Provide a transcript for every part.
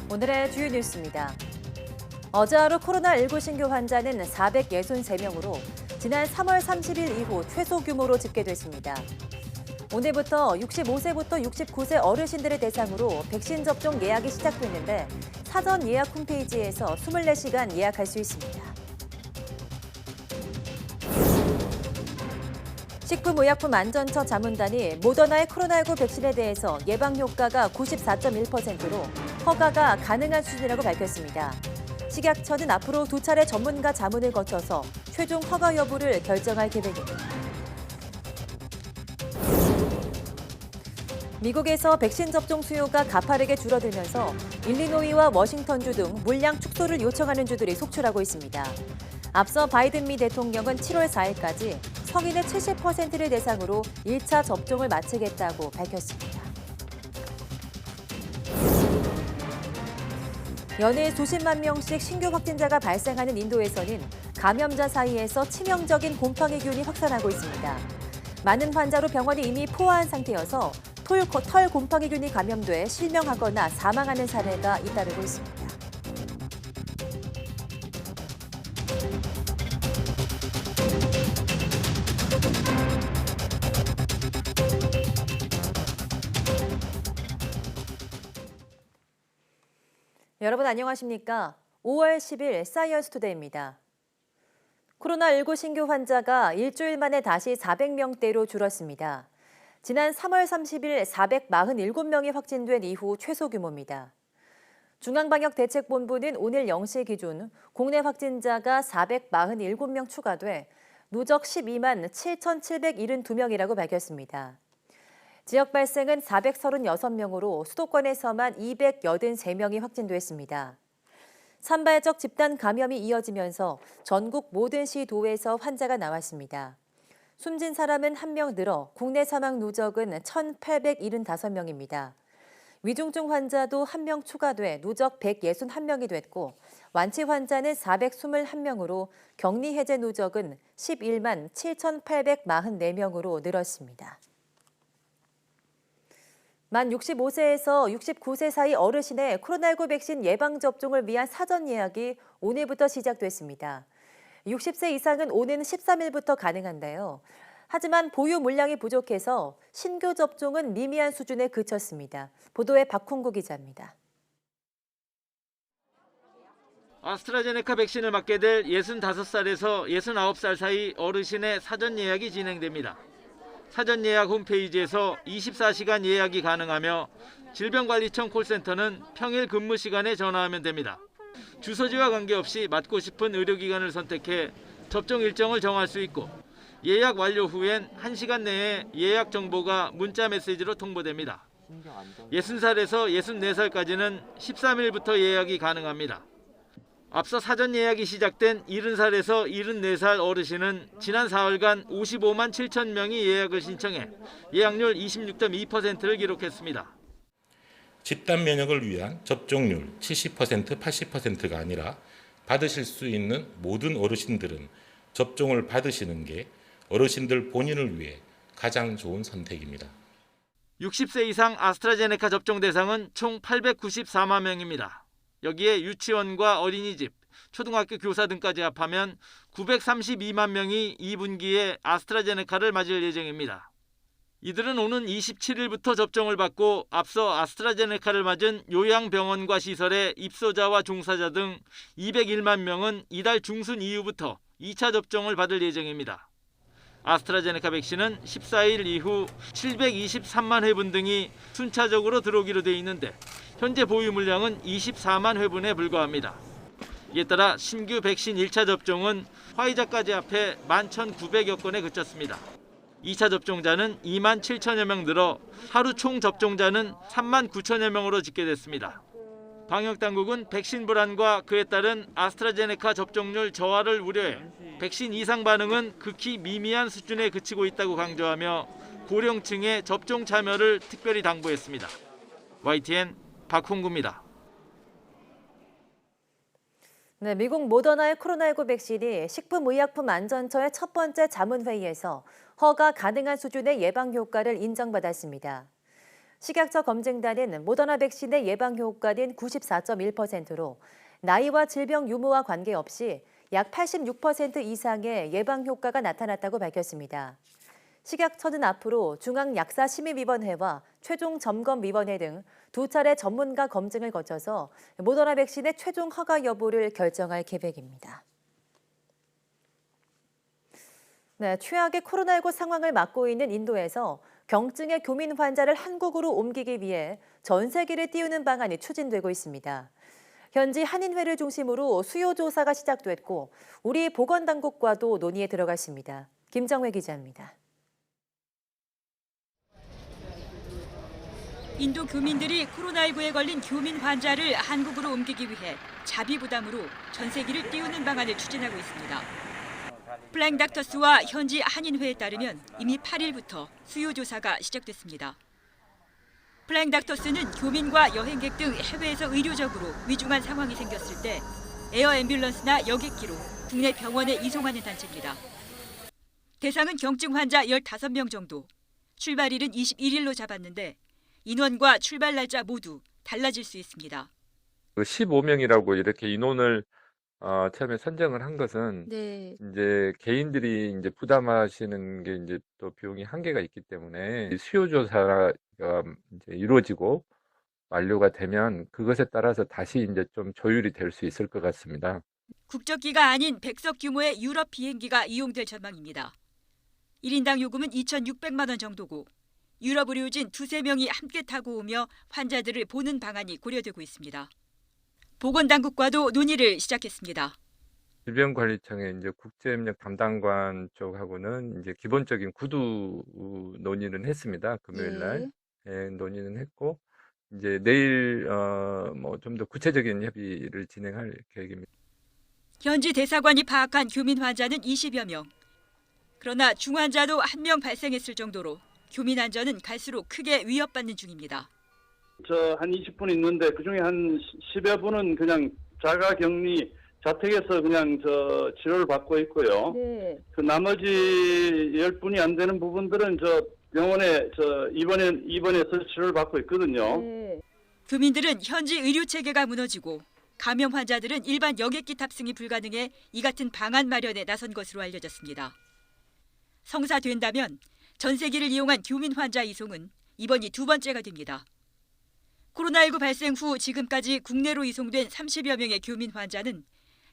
오늘의 주요 뉴스입니다. 어제 하루 코로나19 신규 환자는 463명으로 지난 3월 30일 이후 최소 규모로 집계됐습니다. 오늘부터 65세부터 69세 어르신들을 대상으로 백신 접종 예약이 시작됐는데 사전 예약 홈페이지에서 24시간 예약할 수 있습니다. 식품의약품안전처 자문단이 모더나의 코로나19 백신에 대해서 예방 효과가 94.1%로 허가가 가능한 수준이라고 밝혔습니다. 식약처는 앞으로 2차례 전문가 자문을 거쳐서 최종 허가 여부를 결정할 계획입니다. 미국에서 백신 접종 수요가 가파르게 줄어들면서 일리노이와 워싱턴주 등 물량 축소를 요청하는 주들이 속출하고 있습니다. 앞서 바이든 미 대통령은 7월 4일까지 성인의 70%를 대상으로 1차 접종을 마치겠다고 밝혔습니다. 연일 수십만 명씩 신규 확진자가 발생하는 인도에서는 감염자 사이에서 치명적인 곰팡이 균이 확산하고 있습니다. 많은 환자로 병원이 이미 포화한 상태여서 털 곰팡이균이 감염돼 실명하거나 사망하는 사례가 잇따르고 있습니다. 여러분 안녕하십니까? 5월 10일 사이언스 투데이입니다. 코로나19 신규 환자가 일주일 만에 다시 400명대로 줄었습니다. 지난 3월 30일 447명이 확진된 이후 최소 규모입니다. 중앙방역대책본부는 오늘 0시 기준 국내 확진자가 447명 추가돼 누적 12만 7,772명이라고 밝혔습니다. 지역 발생은 436명으로 수도권에서만 283명이 확진됐습니다. 산발적 집단 감염이 이어지면서 전국 모든 시도에서 환자가 나왔습니다. 숨진 사람은 1명 늘어 국내 사망 누적은 1,875명입니다. 위중증 환자도 1명 추가돼 누적 161명이 됐고 완치 환자는 421명으로 격리 해제 누적은 11만 7,844명으로 늘었습니다. 만 65세에서 69세 사이 어르신의 코로나19 백신 예방접종을 위한 사전 예약이 오늘부터 시작됐습니다. 60세 이상은 오는 13일부터 가능한데요. 하지만 보유 물량이 부족해서 신규 접종은 미미한 수준에 그쳤습니다. 보도에 박홍구 기자입니다. 아스트라제네카 백신을 맞게 될 65살에서 69살 사이 어르신의 사전 예약이 진행됩니다. 사전 예약 홈페이지에서 24시간 예약이 가능하며 질병관리청 콜센터는 평일 근무 시간에 전화하면 됩니다. 주소지와 관계없이 맞고 싶은 의료기관을 선택해 접종 일정을 정할 수 있고 예약 완료 후엔 1시간 내에 예약 정보가 문자 메시지로 통보됩니다. 60살에서 64살까지는 13일부터 예약이 가능합니다. 앞서 사전 예약이 시작된 70살에서 74살 어르신은 지난 4월간 55만 7천 명이 예약을 신청해 예약률 26.2%를 기록했습니다. 집단 면역을 위한 접종률 70%, 80%가 아니라 받으실 수 있는 모든 어르신들은 접종을 받으시는 게 어르신들 본인을 위해 가장 좋은 선택입니다. 60세 이상 아스트라제네카 접종 대상은 총 894만 명입니다. 여기에 유치원과 어린이집, 초등학교 교사 등까지 합하면 932만 명이 2분기에 아스트라제네카를 맞을 예정입니다. 이들은 오는 27일부터 접종을 받고 앞서 아스트라제네카를 맞은 요양병원과 시설의 입소자와 종사자 등 201만 명은 이달 중순 이후부터 2차 접종을 받을 예정입니다. 아스트라제네카 백신은 14일 이후 723만 회분 등이 순차적으로 들어오기로 돼 있는데 현재 보유 물량은 24만 회분에 불과합니다. 이에 따라 신규 백신 1차 접종은 화이자까지 합해 11,900여 건에 그쳤습니다. 2차 접종자는 2만 7천여 명 늘어 하루 총 접종자는 3만 9천여 명으로 집계됐습니다. 방역당국은 백신 불안과 그에 따른 아스트라제네카 접종률 저하를 우려해 백신 이상 반응은 극히 미미한 수준에 그치고 있다고 강조하며 고령층의 접종 참여를 특별히 당부했습니다. YTN 박홍구입니다. 네, 미국 모더나의 코로나19 백신이 식품의약품안전처의 첫 번째 자문회의에서 허가 가능한 수준의 예방 효과를 인정받았습니다. 식약처 검증단은 모더나 백신의 예방 효과는 94.1%로 나이와 질병 유무와 관계없이 약 86% 이상의 예방 효과가 나타났다고 밝혔습니다. 식약처는 앞으로 중앙약사심의위원회와 최종점검위원회 등 2차례 전문가 검증을 거쳐서 모더나 백신의 최종 허가 여부를 결정할 계획입니다. 네, 최악의 코로나19 상황을 맞고 있는 인도에서 경증의 교민 환자를 한국으로 옮기기 위해 전세기를 띄우는 방안이 추진되고 있습니다. 현지 한인회를 중심으로 수요 조사가 시작됐고 우리 보건당국과도 논의에 들어갔습니다. 김정회 기자입니다. 인도 교민들이 코로나19에 걸린 교민 환자를 한국으로 옮기기 위해 자비 부담으로 전세기를 띄우는 방안을 추진하고 있습니다. 플랭닥터스와 현지 한인회에 따르면 이미 8일부터 수요 조사가 시작됐습니다. 플랭닥터스는 교민과 여행객 등 해외에서 의료적으로 위중한 상황이 생겼을 때 에어 앰뷸런스나 여객기로 국내 병원에 이송하는 단체입니다. 대상은 경증 환자 15명 정도. 출발일은 21일로 잡았는데 인원과 출발 날짜 모두 달라질 수 있습니다. 15명이라고 이렇게 인원을 처음에 선정을 한 것은 이제 개인들이 이제 부담하시는 게 이제 또 비용이 한계가 있기 때문에 수요 조사가 이제 이루어지고 완료가 되면 그것에 따라서 다시 이제 좀 조율이 될 수 있을 것 같습니다. 국적기가 아닌 100석 규모의 유럽 비행기가 이용될 전망입니다. 1인당 요금은 2,600만 원 정도고 유럽 의료진 2-3명이 함께 타고 오며 환자들을 보는 방안이 고려되고 있습니다. 보건당국과도 논의를 시작했습니다. 질병관리청의 이제 국제협력 담당관 쪽하고는 이제 기본적인 구두 논의는 했습니다. 금요일 날 논의는 했고 이제 내일 뭐 좀 더 구체적인 협의를 진행할 계획입니다. 현지 대사관이 파악한 교민 환자는 20여 명. 그러나 중환자도 1명 발생했을 정도로 교민 안전은 갈수록 크게 위협받는 중입니다. 한 20분 있는데 그중에 한 10여 분은 그냥 자가격리 자택에서 그냥 치료를 받고 있고요. 그 나머지 10분이 안 되는 부분들은 병원에 입원해서 치료를 받고 있거든요. 교민들은 현지 의료 체계가 무너지고 감염 환자들은 일반 여객기 탑승이 불가능해 이 같은 방안 마련에 나선 것으로 알려졌습니다. 성사된다면 전세기를 이용한 교민 환자 이송은 이번이 2번째가 됩니다. 코로나19 발생 후 지금까지 국내로 이송된 30여 명의 교민 환자는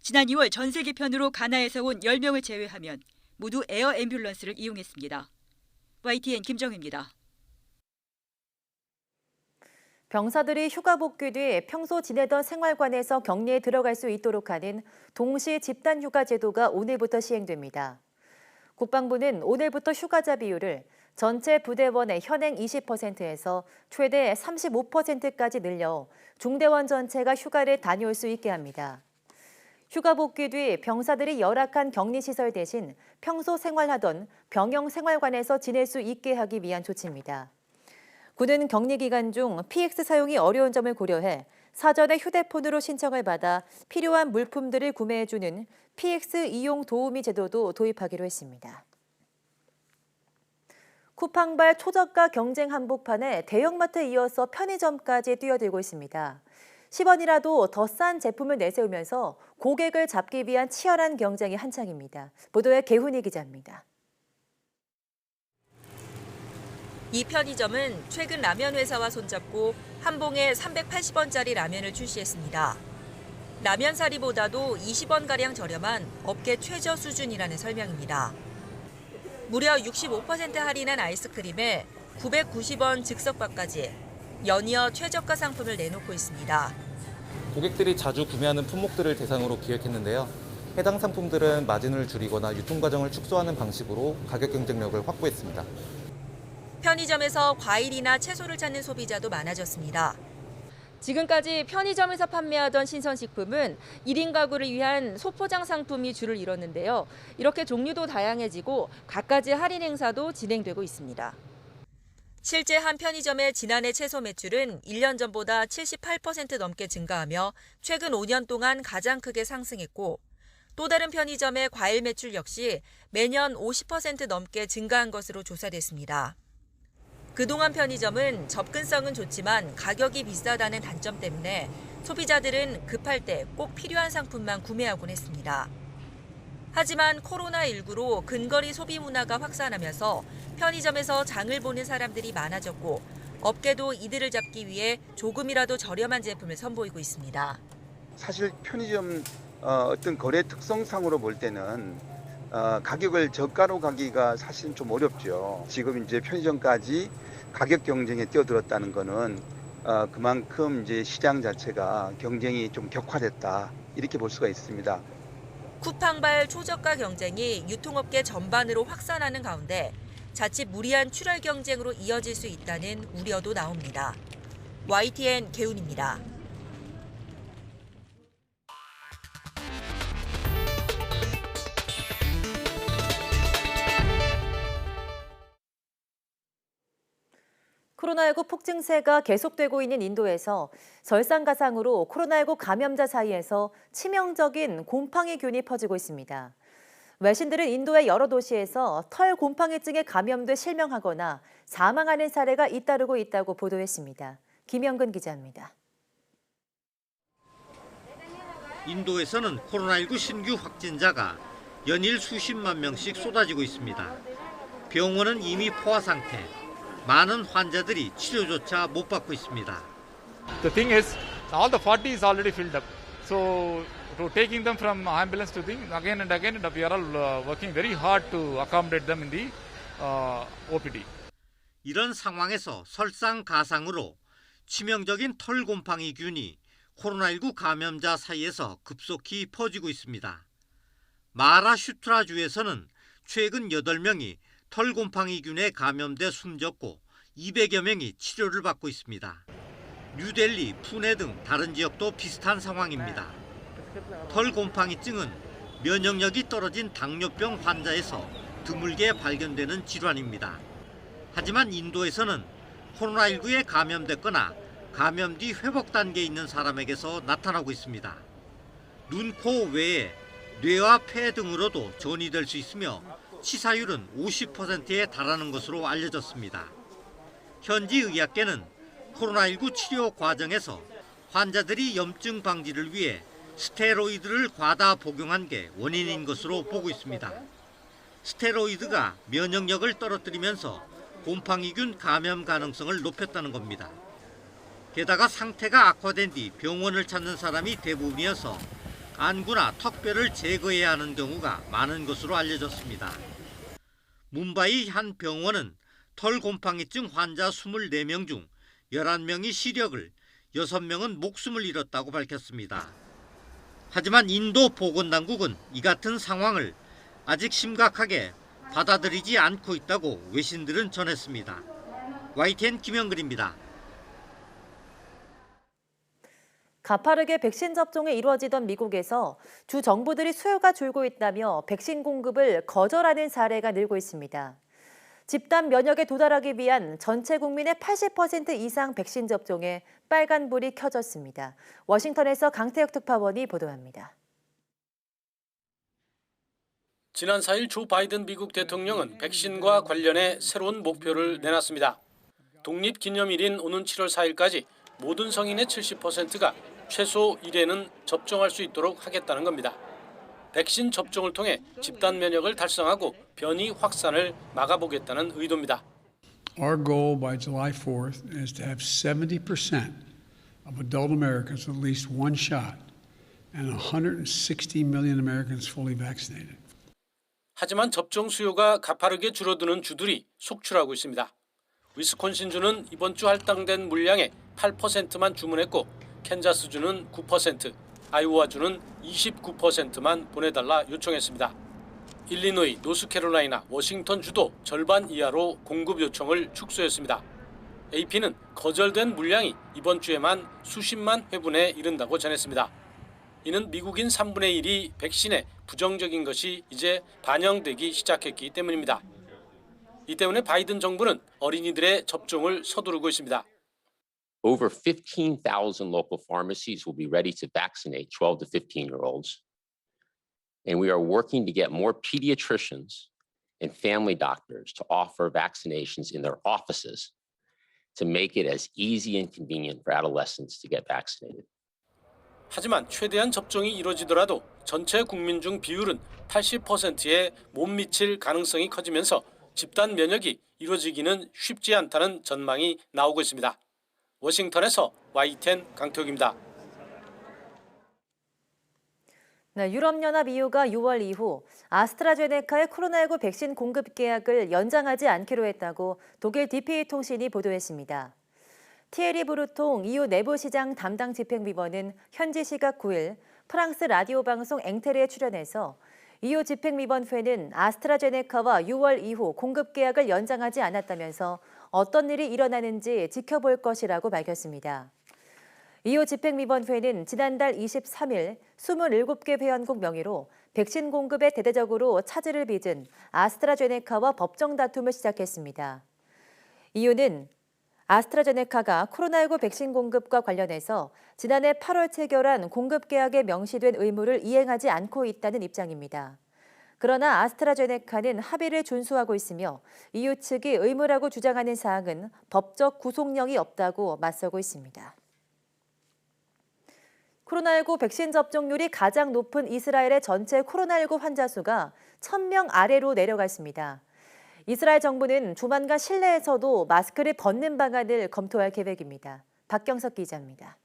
지난 2월 전세기 편으로 가나에서 온 10명을 제외하면 모두 에어 앰뷸런스를 이용했습니다. YTN 김정혜입니다. 병사들이 휴가 복귀 뒤 평소 지내던 생활관에서 격리에 들어갈 수 있도록 하는 동시 집단 휴가 제도가 오늘부터 시행됩니다. 국방부는 오늘부터 휴가자 비율을 전체 부대원의 현행 20%에서 최대 35%까지 늘려 중대원 전체가 휴가를 다녀올 수 있게 합니다. 휴가 복귀 뒤 병사들이 열악한 격리시설 대신 평소 생활하던 병영 생활관에서 지낼 수 있게 하기 위한 조치입니다. 군은 격리 기간 중 PX 사용이 어려운 점을 고려해 사전에 휴대폰으로 신청을 받아 필요한 물품들을 구매해주는 PX 이용 도우미 제도도 도입하기로 했습니다. 쿠팡발 초저가 경쟁 한복판에 대형마트에 이어서 편의점까지 뛰어들고 있습니다. 10원이라도 더 싼 제품을 내세우면서 고객을 잡기 위한 치열한 경쟁이 한창입니다. 보도에 개훈이 기자입니다. 이 편의점은 최근 라면 회사와 손잡고 한 봉에 380원짜리 라면을 출시했습니다. 라면 사리보다도 20원가량 저렴한 업계 최저 수준이라는 설명입니다. 무려 65% 할인한 아이스크림에 990원 즉석밥까지 연이어 최저가 상품을 내놓고 있습니다. 고객들이 자주 구매하는 품목들을 대상으로 기획했는데요. 해당 상품들은 마진을 줄이거나 유통 과정을 축소하는 방식으로 가격 경쟁력을 확보했습니다. 편의점에서 과일이나 채소를 찾는 소비자도 많아졌습니다. 지금까지 편의점에서 판매하던 신선식품은 1인 가구를 위한 소포장 상품이 주를 이뤘는데요. 이렇게 종류도 다양해지고 갖가지 할인 행사도 진행되고 있습니다. 실제 한 편의점의 지난해 채소 매출은 1년 전보다 78% 넘게 증가하며 최근 5년 동안 가장 크게 상승했고 또 다른 편의점의 과일 매출 역시 매년 50% 넘게 증가한 것으로 조사됐습니다. 그동안 편의점은 접근성은 좋지만 가격이 비싸다는 단점 때문에 소비자들은 급할 때 꼭 필요한 상품만 구매하곤 했습니다. 하지만 코로나19로 근거리 소비 문화가 확산하면서 편의점에서 장을 보는 사람들이 많아졌고 업계도 이들을 잡기 위해 조금이라도 저렴한 제품을 선보이고 있습니다. 사실 편의점 어떤 거래 특성상으로 볼 때는 가격을 저가로 가기가 사실은 좀 어렵죠. 지금 이제 편의점까지 가격 경쟁에 뛰어들었다는 거는 그만큼 이제 시장 자체가 경쟁이 좀 격화됐다 이렇게 볼 수가 있습니다. 쿠팡발 초저가 경쟁이 유통업계 전반으로 확산하는 가운데 자칫 무리한 출혈 경쟁으로 이어질 수 있다는 우려도 나옵니다. YTN 개훈입니다. 코로나19 폭증세가 계속되고 있는 인도에서 설상가상으로 코로나19 감염자 사이에서 치명적인 곰팡이균이 퍼지고 있습니다. 외신들은 인도의 여러 도시에서 털 곰팡이증에 감염돼 실명하거나 사망하는 사례가 잇따르고 있다고 보도했습니다. 김영근 기자입니다. 인도에서는 코로나19 신규 확진자가 연일 수십만 명씩 쏟아지고 있습니다. 병원은 이미 포화 상태. 많은 환자들이 치료조차 못 받고 있습니다. The thing is, all the 40 is already filled up. So, to taking them from ambulance to thing again and again, we are all working very hard to accommodate them in the OPD. 이런 상황에서 설상가상으로 치명적인 털곰팡이균이 코로나19 감염자 사이에서 급속히 퍼지고 있습니다. 마하라슈트라주에서는 최근 8명이 털곰팡이균에 감염돼 숨졌고 200여 명이 치료를 받고 있습니다. 뉴델리, 푸네 등 다른 지역도 비슷한 상황입니다. 털곰팡이증은 면역력이 떨어진 당뇨병 환자에서 드물게 발견되는 질환입니다. 하지만 인도에서는 코로나19에 감염됐거나 감염 뒤 회복 단계에 있는 사람에게서 나타나고 있습니다. 눈, 코 외에 뇌와 폐 등으로도 전이될 수 있으며 치사율은 50%에 달하는 것으로 알려졌습니다. 현지 의학계는 코로나19 치료 과정에서 환자들이 염증 방지를 위해 스테로이드를 과다 복용한 게 원인인 것으로 보고 있습니다. 스테로이드가 면역력을 떨어뜨리면서 곰팡이균 감염 가능성을 높였다는 겁니다. 게다가 상태가 악화된 뒤 병원을 찾는 사람이 대부분이어서 안구나 턱뼈를 제거해야 하는 경우가 많은 것으로 알려졌습니다. 뭄바이 한 병원은 털곰팡이증 환자 24명 중 11명이 시력을, 6명은 목숨을 잃었다고 밝혔습니다. 하지만 인도 보건당국은 이 같은 상황을 아직 심각하게 받아들이지 않고 있다고 외신들은 전했습니다. YTN 김영근입니다. 가파르게 백신 접종이 이루어지던 미국에서 주 정부들이 수요가 줄고 있다며 백신 공급을 거절하는 사례가 늘고 있습니다. 집단 면역에 도달하기 위한 전체 국민의 80% 이상 백신 접종에 빨간불이 켜졌습니다. 워싱턴에서 강태혁 특파원이 보도합니다. 지난 4일 조 바이든 미국 대통령은 백신과 관련해 새로운 목표를 내놨습니다. 독립기념일인 오는 7월 4일까지 모든 성인의 70%가 최소 1회는 접종할 수 있도록 하겠다는 겁니다. 백신 접종을 통해 집단 면역을 달성하고 변이 확산을 막아보겠다는 의도입니다. Our goal by July 4th is to have 70% of adult Americans with at least one shot and 160 million Americans fully vaccinated. 하지만 접종 수요가 가파르게 줄어드는 주들이 속출하고 있습니다. 위스콘신주는 이번 주 할당된 물량의 8%만 주문했고 캔자스주는 9%, 아이오와주는 29%만 보내달라 요청했습니다. 일리노이, 노스캐롤라이나, 워싱턴주도 절반 이하로 공급 요청을 축소했습니다. AP는 거절된 물량이 이번 주에만 수십만 회분에 이른다고 전했습니다. 이는 미국인 3분의 1이 백신에 부정적인 것이 이제 반영되기 시작했기 때문입니다. 이 때문에 바이든 정부는 어린이들의 접종을 서두르고 있습니다. Over 15,000 local pharmacies will be ready to vaccinate 12 to 15-year-olds. And we are working to get more pediatricians and family doctors to offer vaccinations in their offices to make it as easy and convenient for adolescents to get vaccinated. 하지만 최대한 접종이 이루어지더라도 전체 국민 중 비율은 80%에 못 미칠 가능성이 커지면서 집단 면역이 이루어지기는 쉽지 않다는 전망이 나오고 있습니다. 워싱턴에서 YTN 강태욱입니다. 네, 유럽연합 EU가 6월 이후 아스트라제네카의 코로나19 백신 공급 계약을 연장하지 않기로 했다고 독일 DPA 통신이 보도했습니다. 티에리 브루통 EU 내부시장 담당 집행위원은 현지 시각 9일 프랑스 라디오 방송 앵테르에 출연해서 EU 집행위원회는 아스트라제네카와 6월 이후 공급 계약을 연장하지 않았다면서 어떤 일이 일어나는지 지켜볼 것이라고 밝혔습니다. EU 집행위원회는 지난달 23일 27개 회원국 명의로 백신 공급에 대대적으로 차질을 빚은 아스트라제네카와 법정 다툼을 시작했습니다. EU는 아스트라제네카가 코로나19 백신 공급과 관련해서 지난해 8월 체결한 공급 계약에 명시된 의무를 이행하지 않고 있다는 입장입니다. 그러나 아스트라제네카는 합의를 준수하고 있으며 EU 측이 의무라고 주장하는 사항은 법적 구속력이 없다고 맞서고 있습니다. 코로나19 백신 접종률이 가장 높은 이스라엘의 전체 코로나19 환자 수가 1,000명 아래로 내려갔습니다. 이스라엘 정부는 조만간 실내에서도 마스크를 벗는 방안을 검토할 계획입니다. 박경석 기자입니다.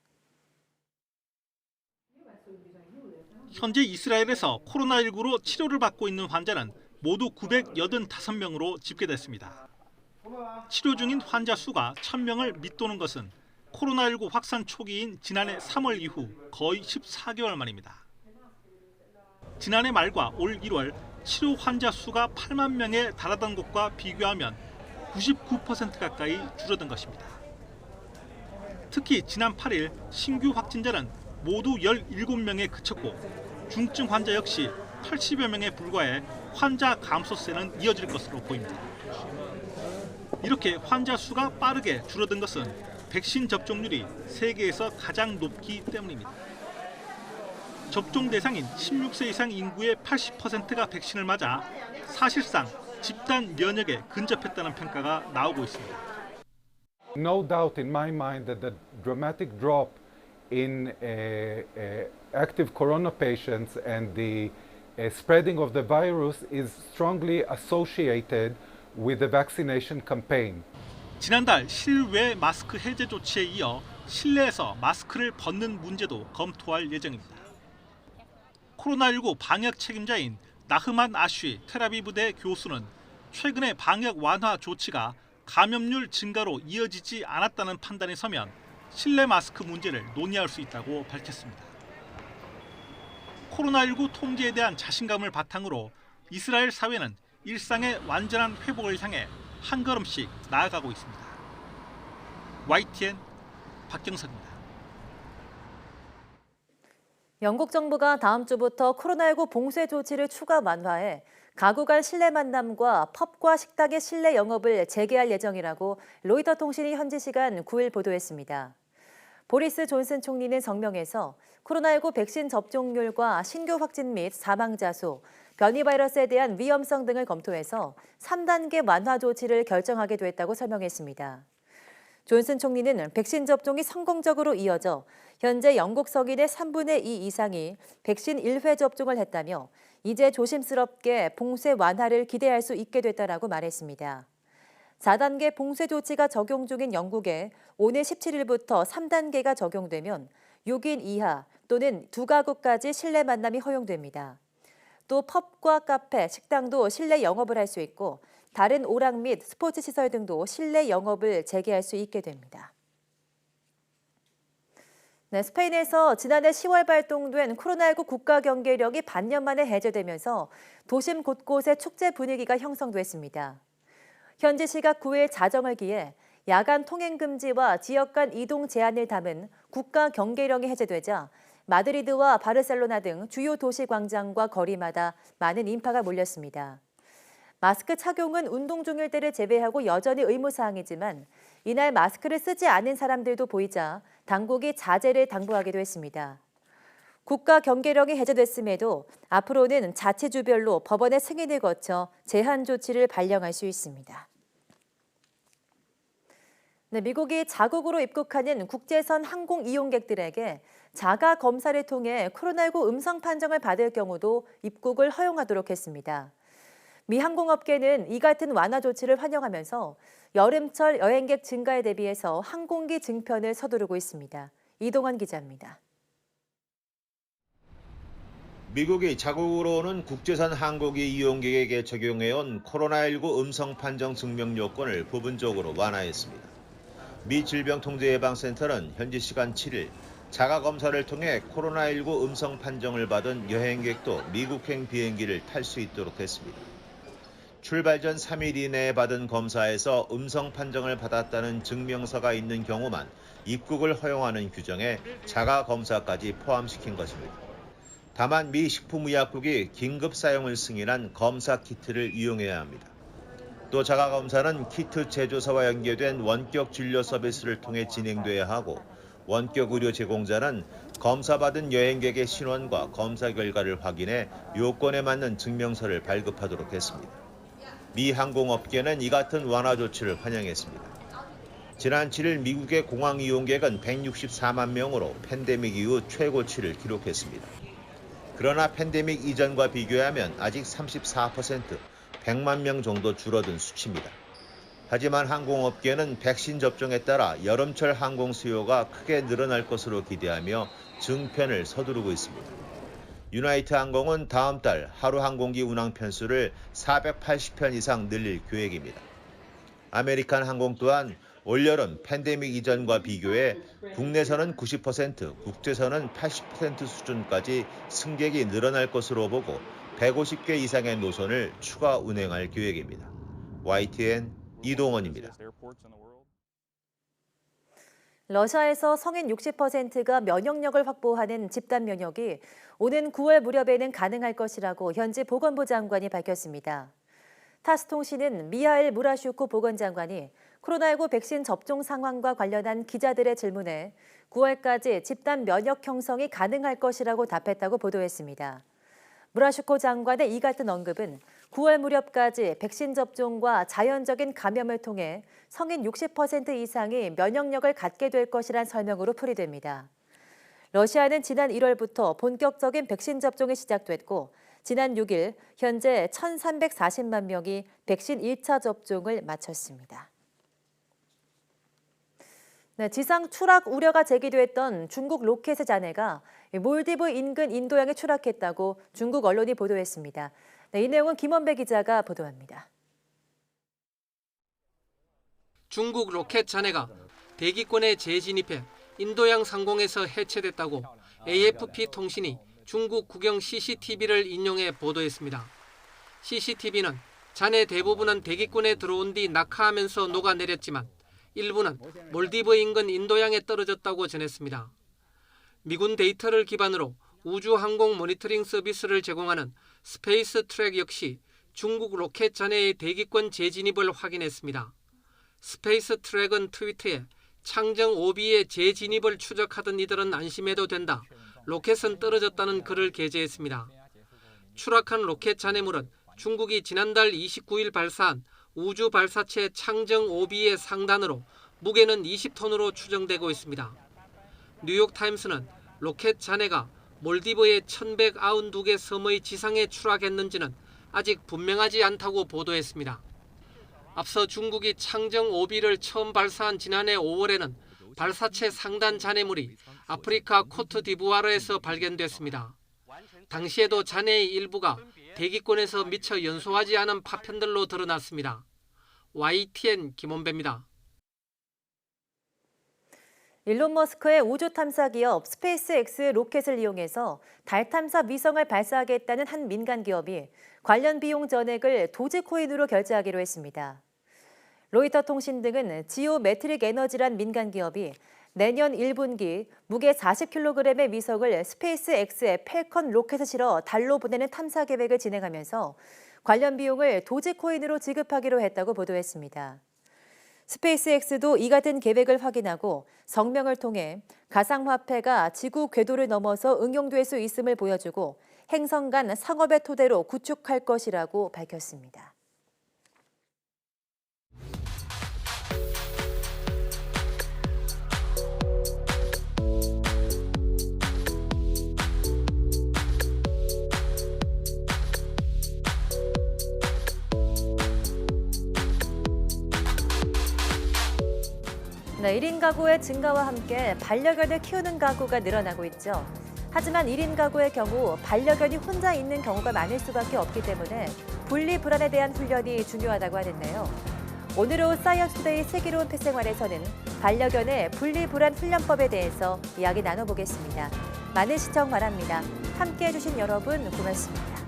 현재 이스라엘에서 코로나19로 치료를 받고 있는 환자는 모두 985명으로 집계됐습니다. 치료 중인 환자 수가 1,000명을 밑도는 것은 코로나19 확산 초기인 지난해 3월 이후 거의 14개월 만입니다. 지난해 말과 올 1월 치료 환자 수가 8만 명에 달하던 것과 비교하면 99% 가까이 줄어든 것입니다. 특히 지난 8일 신규 확진자는 모두 17명에 그쳤고 중증 환자 역시 80여 명에 불과해 환자 감소세는 이어질 것으로 보입니다. 이렇게 환자 수가 빠르게 줄어든 것은 백신 접종률이 세계에서 가장 높기 때문입니다. 접종 대상인 16세 이상 인구의 80%가 백신을 맞아 사실상 집단 면역에 근접했다는 평가가 나오고 있습니다. No doubt in my mind that the dramatic drop in active corona patients and the spreading of the virus is strongly associated with the vaccination campaign. 지난달 실외 마스크 해제 조치에 이어 실내에서 마스크를 벗는 문제도 검토할 예정입니다. 코로나19 방역 책임자인 나흐만 아쉬 텔아비브대 교수는 최근의 방역 완화 조치가 감염률 증가로 이어지지 않았다는 판단이 서면 실내 마스크 문제를 논의할 수 있다고 밝혔습니다. 코로나19 통제에 대한 자신감을 바탕으로 이스라엘 사회는 일상의 완전한 회복을 향해 한 걸음씩 나아가고 있습니다. YTN 박경석입니다. 영국 정부가 다음 주부터 코로나19 봉쇄 조치를 추가 완화해 가구 간 실내 만남과 펍과 식당의 실내 영업을 재개할 예정이라고 로이터 통신이 현지 시간 9일 보도했습니다. 보리스 존슨 총리는 성명에서 코로나19 백신 접종률과 신규 확진 및 사망자 수, 변이 바이러스에 대한 위험성 등을 검토해서 3단계 완화 조치를 결정하게 됐다고 설명했습니다. 존슨 총리는 백신 접종이 성공적으로 이어져 현재 영국 성인의 3분의 2 이상이 백신 1회 접종을 했다며 이제 조심스럽게 봉쇄 완화를 기대할 수 있게 됐다라고 말했습니다. 4단계 봉쇄 조치가 적용 중인 영국에 오늘 17일부터 3단계가 적용되면 6인 이하 또는 2가구까지 실내 만남이 허용됩니다. 또 펍과 카페, 식당도 실내 영업을 할 수 있고 다른 오락 및 스포츠 시설 등도 실내 영업을 재개할 수 있게 됩니다. 네, 스페인에서 지난해 10월 발동된 코로나19 국가 경계령이 반년 만에 해제되면서 도심 곳곳에 축제 분위기가 형성됐습니다. 현지 시각 9일 자정을 기해 야간 통행 금지와 지역 간 이동 제한을 담은 국가 경계령이 해제되자 마드리드와 바르셀로나 등 주요 도시 광장과 거리마다 많은 인파가 몰렸습니다. 마스크 착용은 운동 중일 때를 제외하고 여전히 의무사항이지만 이날 마스크를 쓰지 않은 사람들도 보이자 당국이 자제를 당부하기도 했습니다. 국가 경계령이 해제됐음에도 앞으로는 자치주별로 법원의 승인을 거쳐 제한 조치를 발령할 수 있습니다. 네, 미국이 자국으로 입국하는 국제선 항공 이용객들에게 자가 검사를 통해 코로나19 음성 판정을 받을 경우도 입국을 허용하도록 했습니다. 미 항공업계는 이 같은 완화 조치를 환영하면서 여름철 여행객 증가에 대비해서 항공기 증편을 서두르고 있습니다. 이동환 기자입니다. 미국이 자국으로 오는 국제선 항공기 이용객에게 적용해온 코로나19 음성 판정 증명 요건을 부분적으로 완화했습니다. 미 질병통제예방센터는 현지 시간 7일 자가 검사를 통해 코로나19 음성 판정을 받은 여행객도 미국행 비행기를 탈 수 있도록 했습니다. 출발 전 3일 이내에 받은 검사에서 음성 판정을 받았다는 증명서가 있는 경우만 입국을 허용하는 규정에 자가 검사까지 포함시킨 것입니다. 다만 미 식품의약국이 긴급 사용을 승인한 검사 키트를 이용해야 합니다. 또 자가 검사는 키트 제조사와 연계된 원격 진료 서비스를 통해 진행돼야 하고 원격 의료 제공자는 검사받은 여행객의 신원과 검사 결과를 확인해 요건에 맞는 증명서를 발급하도록 했습니다. 미 항공업계는 이 같은 완화 조치를 환영했습니다. 지난 7일 미국의 공항 이용객은 164만 명으로 팬데믹 이후 최고치를 기록했습니다. 그러나 팬데믹 이전과 비교하면 아직 34%, 100만 명 정도 줄어든 수치입니다. 하지만 항공업계는 백신 접종에 따라 여름철 항공 수요가 크게 늘어날 것으로 기대하며 증편을 서두르고 있습니다. 유나이트 항공은 다음 달 하루 항공기 운항 편수를 480편 이상 늘릴 계획입니다. 아메리칸 항공 또한 올여름 팬데믹 이전과 비교해 국내선은 90%, 국제선은 80% 수준까지 승객이 늘어날 것으로 보고 150개 이상의 노선을 추가 운행할 계획입니다. YTN 이동원입니다. 러시아에서 성인 60%가 면역력을 확보하는 집단 면역이 오는 9월 무렵에는 가능할 것이라고 현지 보건부 장관이 밝혔습니다. 타스 통신은 미하일 무라슈크 보건장관이 코로나19 백신 접종 상황과 관련한 기자들의 질문에 9월까지 집단 면역 형성이 가능할 것이라고 답했다고 보도했습니다. 무라슈코 장관의 이 같은 언급은 9월 무렵까지 백신 접종과 자연적인 감염을 통해 성인 60% 이상이 면역력을 갖게 될 것이란 설명으로 풀이됩니다. 러시아는 지난 1월부터 본격적인 백신 접종이 시작됐고 지난 6일 현재 1,340만 명이 백신 1차 접종을 마쳤습니다. 네, 지상 추락 우려가 제기됐던 중국 로켓의 잔해가 몰디브 인근 인도양에 추락했다고 중국 언론이 보도했습니다. 네, 이 내용은 김원배 기자가 보도합니다. 중국 로켓 잔해가 대기권에 재진입해 인도양 상공에서 해체됐다고 AFP 통신이 중국 국영 CCTV를 인용해 보도했습니다. CCTV는 잔해 대부분은 대기권에 들어온 뒤 낙하하면서 녹아내렸지만 일부는 몰디브 인근 인도양에 떨어졌다고 전했습니다. 미군 데이터를 기반으로 우주항공 모니터링 서비스를 제공하는 스페이스 트랙 역시 중국 로켓 잔해의 대기권 재진입을 확인했습니다. 스페이스 트랙은 트위터에 창정 오비의 재진입을 추적하던 이들은 안심해도 된다. 로켓은 떨어졌다는 글을 게재했습니다. 추락한 로켓 잔해물은 중국이 지난달 29일 발사한 우주 발사체 창정 오비의 상단으로 무게는 20톤으로 추정되고 있습니다. 뉴욕타임스는 로켓 잔해가 몰디브의 1192개 섬의 지상에 추락했는지는 아직 분명하지 않다고 보도했습니다. 앞서 중국이 창정 오비를 처음 발사한 지난해 5월에는 발사체 상단 잔해물이 아프리카 코트디부아르에서 발견됐습니다. 당시에도 잔해의 일부가 대기권에서 미처 연소하지 않은 파편들로 드러났습니다. YTN 김원배입니다. 일론 머스크의 우주 탐사 기업 스페이스X 로켓을 이용해서 달 탐사 위성을 발사하겠다는 한 민간 기업이 관련 비용 전액을 도지코인으로 결제하기로 했습니다. 로이터 통신 등은 지오메트릭 에너지란 민간 기업이 내년 1분기 무게 40kg의 위성을 스페이스X의 펠컨 로켓에 실어 달로 보내는 탐사 계획을 진행하면서 관련 비용을 도지코인으로 지급하기로 했다고 보도했습니다. 스페이스X도 이 같은 계획을 확인하고 성명을 통해 가상화폐가 지구 궤도를 넘어서 응용될 수 있음을 보여주고 행성 간 상업의 토대로 구축할 것이라고 밝혔습니다. 네, 1인 가구의 증가와 함께 반려견을 키우는 가구가 늘어나고 있죠. 하지만 1인 가구의 경우 반려견이 혼자 있는 경우가 많을 수밖에 없기 때문에 분리 불안에 대한 훈련이 중요하다고 하는데요. 오늘 오후 사이언스투데이 슬기로운 펫생활에서는 반려견의 분리 불안 훈련법에 대해서 이야기 나눠보겠습니다. 많은 시청 바랍니다. 함께해 주신 여러분 고맙습니다.